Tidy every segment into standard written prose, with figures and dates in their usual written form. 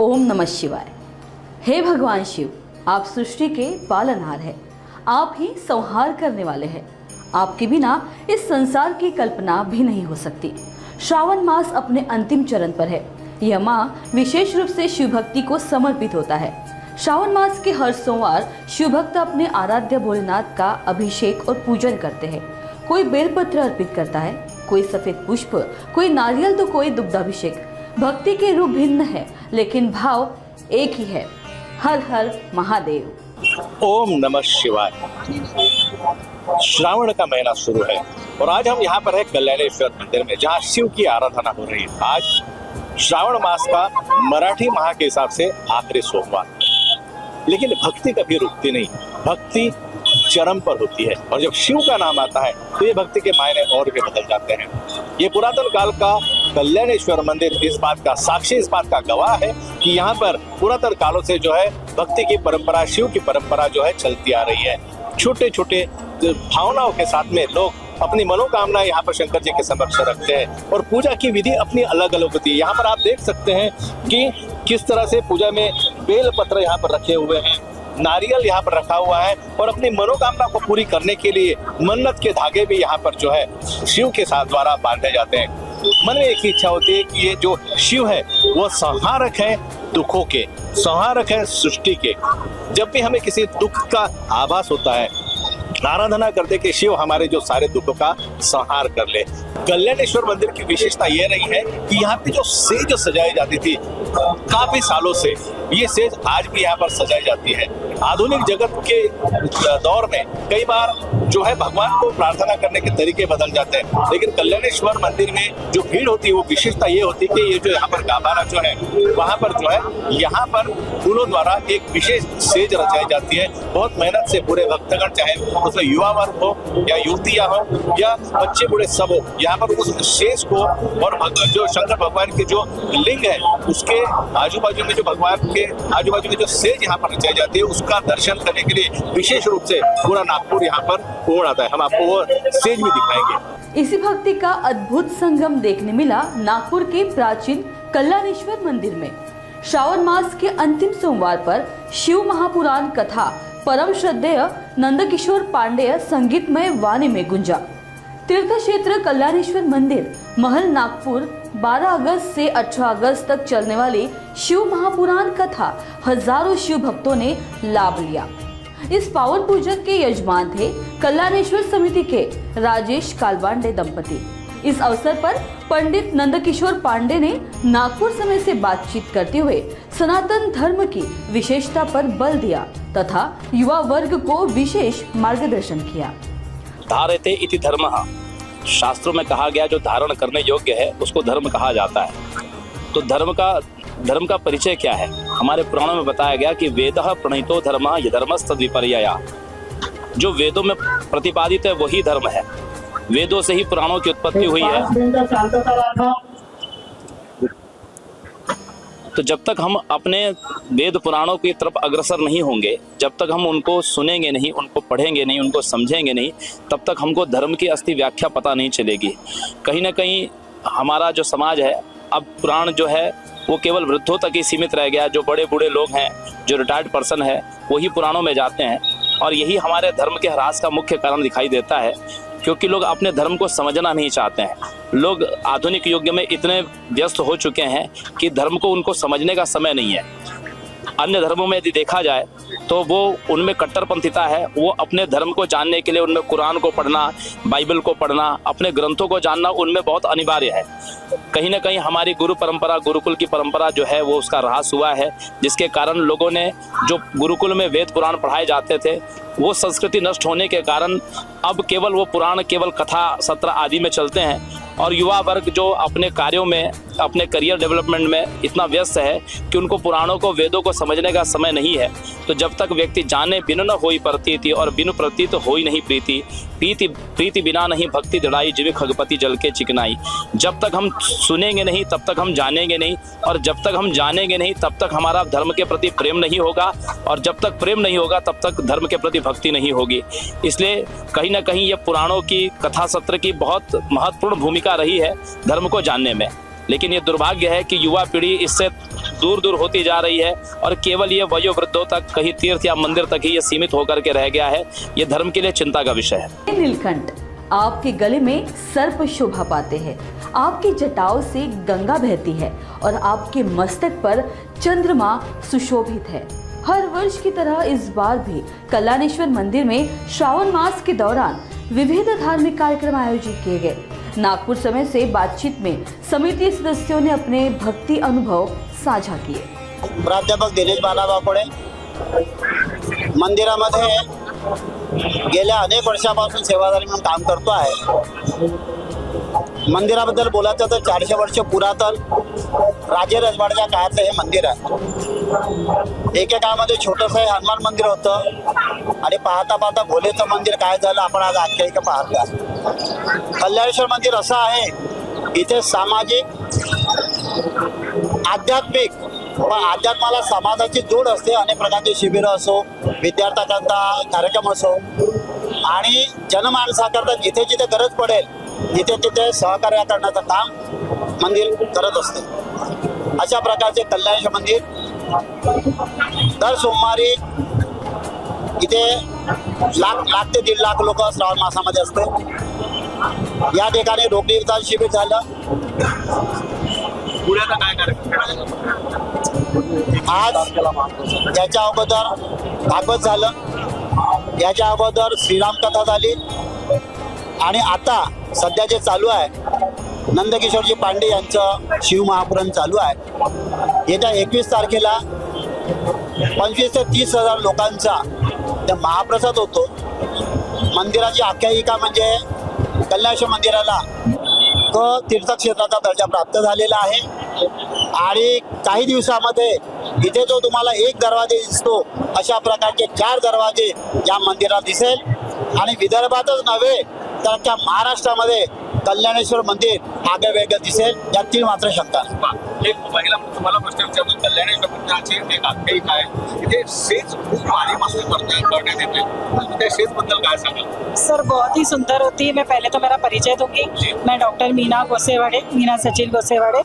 ओम नमः शिवाय। हे भगवान शिव, आप सृष्टि के पालनहार हैं, आप ही संहार करने वाले हैं। आपके बिना इस संसार की कल्पना भी नहीं हो सकती। श्रावण मास अपने अंतिम चरण पर है। यह माह विशेष रूप से शिव भक्ति को समर्पित होता है। श्रावण मास के हर सोमवार शिव भक्त अपने आराध्य भोलेनाथ का अभिषेक और पूजन करते हैं। कोई बेलपत्र अर्पित करता है, कोई सफेद पुष्प, कोई नारियल तो कोई दुग्धाभिषेक। भक्ति के रूप भिन्न है लेकिन भाव एक ही है। हर हर महादेव। ओम नमः शिवाय। श्रावण का महीना शुरू है और आज हम यहाँ पर है कल्याणेश्वर मंदिर में, जहाँ शिव की आराधना हो रही है। आज श्रावण मास का मराठी माह के हिसाब से आखिरी सोमवार, लेकिन भक्ति कभी रुकती नहीं। भक्ति चरम पर होती है और जब शिव का नाम आता है तो ये भक्ति के मायने और भी बदल जाते हैं। ये पुरातन काल का कल्याणेश्वर मंदिर इस बात का साक्षी, इस बात का गवाह है कि यहाँ पर पुरातन कालों से जो है भक्ति की परंपरा, शिव की परंपरा जो है चलती आ रही है। छोटे छोटे भावनाओं के साथ में लोग अपनी मनोकामना यहाँ पर शंकर जी के समक्ष रखते हैं और पूजा की विधि अपनी अलग अलग होती है। यहाँ पर आप देख सकते हैं कि किस तरह से पूजा में बेल पत्र यहाँ पर रखे हुए हैं, नारियल यहाँ पर रखा हुआ है और अपनी मनोकामना को पूरी करने के लिए मन्नत के धागे भी यहाँ पर जो है शिव के साथ द्वारा बांधे जाते हैं। मन में एक ही इच्छा होती है कि ये जो शिव है वो संहारक है दुखों के, संहारक है सृष्टि के। जब भी हमें किसी दुख का आभास होता है, आराधना करते कि शिव हमारे जो सारे दुखों का संहार कर ले। कल्याणेश्वर मंदिर की विशेषता ये रही है कि यहाँ पे जो सेज सजाई जाती थी काफी सालों से, ये सेज आज भी यहाँ पर सजाई जाती है। आधुनिक जगत के दौर में कई बार जो है भगवान को प्रार्थना करने के तरीके बदल जाते हैं, लेकिन कल्याणेश्वर मंदिर में जो भीड़ होती है वो विशेषता ये होती है कि ये जो यहाँ पर गाभारा जो है वहाँ पर जो है यहाँ पर फूलों द्वारा एक विशेष सेज रचाई जाती है। बहुत मेहनत से पूरे भक्तगण, चाहे उसमें युवा वर्ग हो या युवतियां हो या बच्चे बूढ़े सब हो, यहाँ पर उस सेज को और जो शंकर भगवान के जो लिंग है उसके आजू बाजू में, जो भगवान के आजू बाजू में जो सेज यहाँ पर रचाई जाती है उसका दर्शन करने के लिए विशेष रूप से पूरा नागपुर यहाँ पर उमड़ आता है। हम आपको वो सेज भी दिखाएंगे। इसी भक्ति का अद्भुत संगम देखने मिला नागपुर के प्राचीन कल्याणेश्वर मंदिर में। श्रावण मास के अंतिम सोमवार पर शिव महापुराण कथा परम श्रद्धेय नंदकिशोर पांडेय संगीतमय वाणी में गुंजा। तीर्थ क्षेत्र कल्याणेश्वर मंदिर महल नागपुर 12 अगस्त से 18 अगस्त तक चलने वाली शिव महापुराण कथा हजारों शिव भक्तों ने लाभ लिया। इस पावन पूजन के यजमान थे कल्याणेश्वर समिति के राजेश कालवांडे दंपति। इस अवसर पर पंडित नंदकिशोर पांडे ने नागपुर समय से बातचीत करते हुए सनातन धर्म की विशेषता पर बल दिया तथा युवा वर्ग को विशेष मार्गदर्शन किया। धारयते इति धर्मः, शास्त्रों में कहा गया जो धारण करने योग्य है उसको धर्म कहा जाता है। तो धर्म का परिचय क्या है? हमारे पुराणों में बताया गया कि वेदः प्रणीतो धर्मः यधर्मस्तद् विपर्ययः। जो वेदों में प्रतिपादित है वही धर्म है। वेदों से ही पुराणों की उत्पत्ति हुई है। तो जब तक हम अपने वेद पुराणों की तरफ अग्रसर नहीं होंगे, जब तक हम उनको सुनेंगे नहीं, उनको पढ़ेंगे नहीं, उनको समझेंगे नहीं, तब तक हमको धर्म की असली व्याख्या पता नहीं चलेगी। कहीं ना कहीं हमारा जो समाज है, अब पुराण जो है वो केवल वृद्धों तक ही सीमित रह गया। जो बड़े बूढ़े लोग हैं, जो रिटायर्ड पर्सन है, वही पुराणों में जाते हैं और यही हमारे धर्म के ह्रास का मुख्य कारण दिखाई देता है, क्योंकि लोग अपने धर्म को समझना नहीं चाहते हैं। लोग आधुनिक युग में इतने व्यस्त हो चुके हैं कि धर्म को उनको समझने का समय नहीं है। अन्य धर्मों में यदि देखा जाए तो वो उनमें कट्टरपंथिता है। वो अपने धर्म को जानने के लिए उनमें कुरान को पढ़ना, बाइबल को पढ़ना, अपने ग्रंथों को जानना उनमें बहुत अनिवार्य है। कहीं ना कहीं हमारी गुरु परंपरा, गुरुकुल की परंपरा जो है वो उसका ह्रास हुआ है, जिसके कारण लोगों ने जो गुरुकुल में वेद पुराण पढ़ाए जाते थे वो संस्कृति नष्ट होने के कारण अब केवल वो पुराण केवल कथा सत्र आदि में चलते हैं और युवा वर्ग जो अपने कार्यों में, अपने करियर डेवलपमेंट में इतना व्यस्त है कि उनको पुराणों को, वेदों को समझने का समय नहीं है। तो जब तक व्यक्ति जाने बिनु न होई प्रतीति और बिनु प्रतीत होई नहीं प्रीति, प्रीति बिना नहीं भक्ति दृढ़ाई, जिवे खगपति जल के चिकनाई। जब तक हम सुनेंगे नहीं तब तक हम जानेंगे नहीं, और जब तक हम जानेंगे नहीं तब तक हमारा धर्म के प्रति प्रेम नहीं होगा, और जब तक प्रेम नहीं होगा तब तक धर्म के प्रति भक्ति नहीं होगी। इसलिए कहीं ना कहीं ये पुराणों की कथा सत्र की बहुत महत्वपूर्ण भूमिका रही है धर्म को जानने में। लेकिन ये दुर्भाग्य है कि युवा पीढ़ी इससे दूर दूर होती जा रही है और केवल ये वयोवृद्धों तक, कहीं तीर्थ या मंदिर तक ही ये सीमित होकर के रह गया है। ये धर्म के लिए चिंता का विषय है। नीलकंठ, आपके गले में सर्प शोभा पाते हैं, आपकी जटाओं से गंगा बहती है और आपके मस्तक पर चंद्रमा सुशोभित है। हर वर्ष की तरह इस बार भी कल्याणेश्वर मंदिर में श्रावण मास के दौरान विविध धार्मिक कार्यक्रम आयोजित किए गए। नागपुर समय से बातचीत में समिति सदस्यों ने अपने भक्ति अनुभव साझा किए। प्राध्यापक दिनेश बालाबापुडे मंदिरामध्ये गेल्या अनेक वर्षापासून सेवादारी म्हणून काम करतो आहे। मंदिराबद्दल बोलायचं तर 400 वर्ष पुरातन राजे रजवाड्याच्या काळातलं हे मंदिर आहे। एकेकाळामध्ये छोटंसं हे हनुमान मंदिर होतं आणि पाहता पाहता भोलेचं मंदिर काय झालं आपण आज आख्यायिका पाहता। कल्याणेश्वर मंदिर असं आहे, इथे सामाजिक, आध्यात्मिक व अध्यात्माला समाजाची जोड असते। अनेक प्रकारचे शिबिरं असो, विद्यार्थ्यांकरता कार्यक्रम असो आणि जनमानसाकरता जिथे जिथे गरज पडेल तिथे तिथे सहकार्य करण्याचं काम मंदिर करत असते। अशा प्रकारचे कल्याणेश्वर मंदिर दर सोमवारी इथे लाख ते 1.5 लाख लोक श्रावण मासामध्ये असते। या ठिकाणी रोगणी विधान शिबिर झालं। पुण्याचा काय कार्यक्रम आज याच्या अगोदर भागवत झालं, याच्या अगोदर श्रीराम कथा झाली आणि आता सध्या जे चालू आहे नंदकिशोरजी पांडे यांचं शिव महापुराण चालू आहे। येत्या 21 तारखेला 25 ते 30 हजार लोकांचा त्या महाप्रसाद होतो। मंदिराची आख्यायिका म्हणजे कल्याणेश्वर मंदिराला तीर्थक्षेत्राचा दर्जा प्राप्त झालेला आहे आणि काही दिवसामध्ये इथे जो तुम्हाला एक दरवाजे दिसतो अशा प्रकारचे 4 दरवाजे या मंदिरात दिसेल आणि विदर्भातच नव्हे तर त्या महाराष्ट्रामध्ये कल्याणेश्वर मंदिर आगे वेगळं दिसेल यातील मात्र शंका नाही। एक पहिला तुम्हाला प्रश्न विचारतो, कल्याणेश्वर मंदिराची एक आख्यायिका आहे, इथे सेज खूप पाणीपासून करण्यात येते, त्या सेज बद्दल काय सांगाल? सर बहुत ही सुंदर होती है। मैं पहले तो मेरा परिचय दूंगी। मैं doctor Meena Sachin Gosewade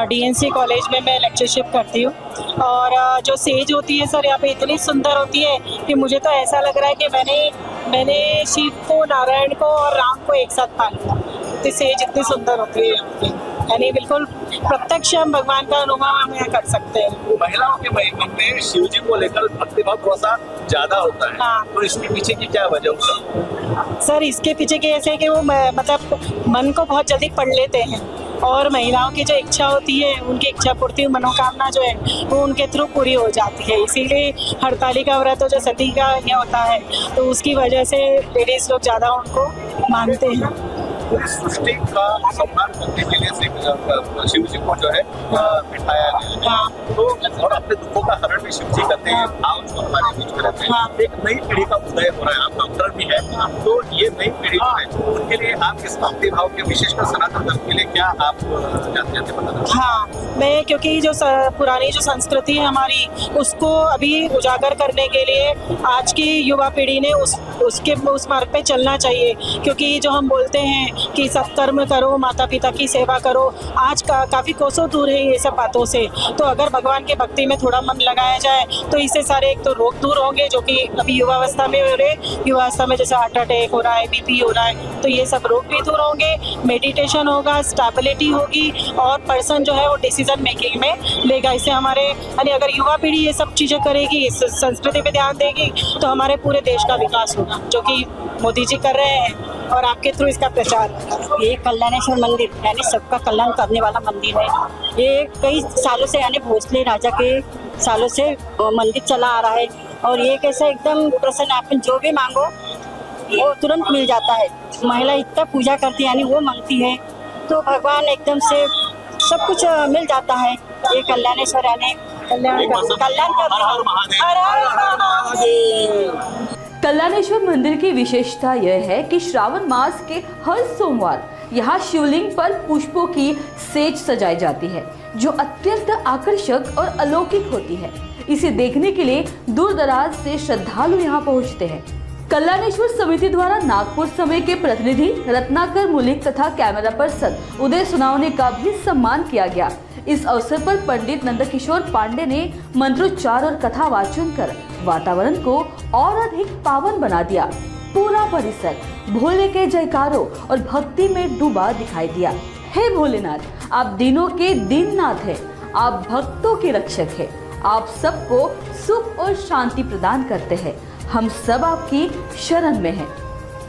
DNC college में मैं लेक्चरशिप करती हूँ और जो सेज होती है सर यहाँ पे इतनी सुंदर होती है कि मुझे तो ऐसा लग रहा है कि मैंने शिव को, नारायण को और राम को एक साथ पा लिया। तो सेज इतनी सुंदर होती है यानी बिल्कुल प्रत्यक्ष हम भगवान का अनुभव हम यहाँ कर सकते हैं। महिलाओं के मन में शिव जी को लेकर भक्तिभाव थोड़ा सा ज्यादा होता है, हाँ। तो इसके पीछे की क्या वजह हो? सर इसके पीछे की ऐसे है कि वो मतलब मन को बहुत जल्दी पढ़ लेते हैं और महिलाओं की जो इच्छा होती है उनकी इच्छा पूर्ति, मनोकामना जो है वो उनके थ्रू पूरी हो जाती है। इसीलिए हरतालिका व्रत जो सती का ये होता है तो उसकी वजह से लेडीज लोग ज़्यादा उनको मानते हैं। पूरी सृष्टि का सम्मान करने के लिए शिव जी को जो है बिठाया गया है, तो और अपने दुखों का हरण भी शिव जी करते हैं, भाव जो हमारे बीच में रहते हैं। एक नई पीढ़ी का उदय हो रहा है, आप डॉक्टर भी है, तो ये नई पीढ़ी जो है उनके लिए आप इस भक्ति भाव के विशेषकर सनातन धर्म के लिए क्या आप जानते बताना? हाँ, मैं क्योंकि जो पुरानी जो संस्कृति है हमारी उसको अभी उजागर करने के लिए आज की युवा पीढ़ी ने उस मार्ग पे चलना चाहिए। क्योंकि जो हम बोलते हैं कि सत्कर्म करो, माता पिता की सेवा करो, आज काफ़ी कोसों दूर है ये सब बातों से। तो अगर भगवान के भक्ति में थोड़ा मन लगाया जाए तो इससे सारे एक तो रोग दूर होंगे जो कि अभी युवावस्था में हो रहे, युवावस्था में जैसे हार्ट अटैक हो रहा है, BP हो रहा है, तो ये सब रोग भी दूर होंगे, मेडिटेशन होगा, स्टेबिलिटी होगी और पर्सन जो है वो डिसीजन मेकिंग में लेगा। इससे हमारे यानी अगर युवा पीढ़ी ये सब चीज़ें करेगी, इस संस्कृति पे ध्यान देगी तो हमारे पूरे देश का विकास होगा, जो कि मोदी जी कर रहे हैं और आपके थ्रू इसका प्रचार। ये कल्याणेश्वर मंदिर यानी सबका कल्याण करने वाला मंदिर है। ये कई सालों से यानी भोसले राजा के सालों से मंदिर चला आ रहा है और ये कैसे एकदम प्रसन्न, आप जो भी मांगो वो तुरंत मिल जाता है। महिला इतना पूजा करती है यानी वो मांगती है तो भगवान एकदम से सब कुछ मिल जाता है। ये कल्याणेश्वर यानी कल्याण कल्याणेश्वर मंदिर की विशेषता यह है कि श्रावण मास के हर सोमवार यहाँ शिवलिंग पर पुष्पों की सेज सजाई जाती है जो अत्यंत आकर्षक और अलौकिक होती है। इसे देखने के लिए दूर दराज से श्रद्धालु यहाँ पहुँचते हैं। कल्याणेश्वर समिति द्वारा नागपुर समय के प्रतिनिधि रत्नाकर मुलिक तथा कैमरा पर्सन उदय सुनावने का भी सम्मान किया गया। इस अवसर पर पंडित नंदकिशोर पांडे ने मंत्रोच्चार और कथा वाचन कर वातावरण को और अधिक पावन बना दिया। पूरा परिसर भोले के जयकारों और भक्ति में डूबा दिखाई दिया। हे भोलेनाथ, आप दीनों के दीननाथ हैं, आप भक्तों के रक्षक हैं, आप सबको सुख और शांति प्रदान करते हैं। हम सब आपकी शरण में हैं।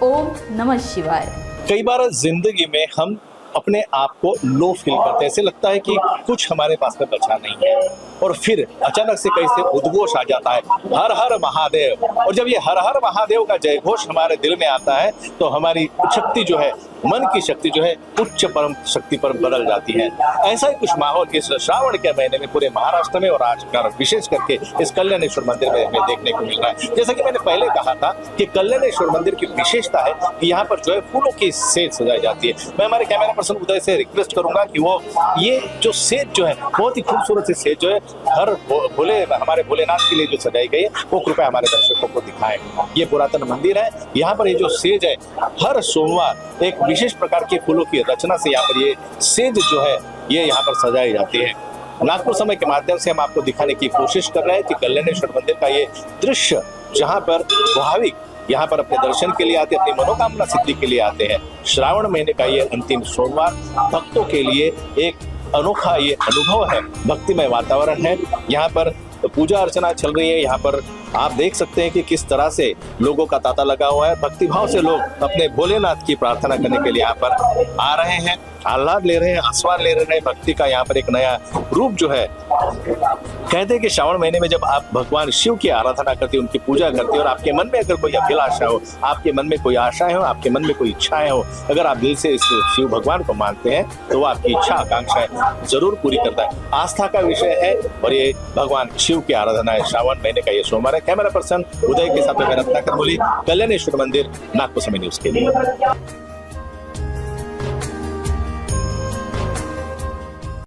ओम नमः शिवाय। कई बार जिंदगी में हम अपने आप को लो फील करते हैं, ऐसे लगता है कि कुछ हमारे पास में बचा नहीं है, और फिर अचानक से कहीं से उद्घोष आ जाता है, हर हर महादेव। और जब ये हर हर महादेव का जयघोष हमारे दिल में आता है तो हमारी शक्ति जो है, मन की शक्ति जो है, उच्च परम शक्ति पर बदल जाती है। ऐसा ही कुछ माहौल इस श्रावण के महीने में पूरे महाराष्ट्र में और आजकल विशेष करके इस कल्याणेश्वर मंदिर में हमें देखने को मिल रहा है। जैसा कि मैंने पहले कहा था कि कल्याणेश्वर मंदिर की विशेषता है कि यहाँ पर जो है फूलों की सेज सजाई जाती है। मैं हमारे कैमरा पर्सन उदय से रिक्वेस्ट करूंगा कि वो ये जो सेज जो है, बहुत ही खूबसूरत सी सेज जो है हर हमारे भोलेनाथ के लिए जो सजाई गई है, वो कृपया हमारे दर्शकों को दिखाएं। ये पुरातन मंदिर है, यहाँ पर ये जो सेज है, हर सोमवार एक विशेष प्रकार के फूलों की रचना से यहाँ पर ये सेज जो है ये यहाँ पर सजाई जाती है। नागपुर समय के माध्यम से हम आपको दिखाने की कोशिश कर रहे हैं कि कल्याणेश्वर मंदिर का ये दृश्य, जहाँ पर भाविक यहाँ पर अपने दर्शन के लिए आते, अपनी मनोकामना सिद्धि के लिए आते हैं। श्रावण महीने का ये अंतिम सोमवार भक्तों के लिए एक अनोखा ये अनुभव है, भक्तिमय वातावरण है। यहाँ पर पूजा अर्चना चल रही है। यहाँ पर आप देख सकते हैं कि किस तरह से लोगों का तांता लगा हुआ है। भक्तिभाव से लोग अपने भोलेनाथ की प्रार्थना करने के लिए यहाँ पर आ रहे हैं, आह्लाद ले रहे हैं, आस्वाद ले रहे हैं। भक्ति का यहाँ पर एक नया रूप जो है, कहते हैं कि श्रावण महीने में जब आप भगवान शिव की आराधना करते हैं, उनकी पूजा करते हैं, और आपके मन में अगर कोई अभिलाषा हो, आपके मन में कोई आशाएं हो, आपके मन में कोई इच्छाएं हो, अगर आप दिल से इस शिव भगवान को मानते हैं तो वो आपकी इच्छा आकांक्षाएं जरूर पूरी करता है। आस्था का विषय है और ये भगवान शिव की आराधना है। श्रावण महीने का ये सोमवार है। कैमरा पर्सन उदय के साथ मैं रत्नाकर मुलिक, कल्याणेश्वर मंदिर, नागपुर समय न्यूज के लिए।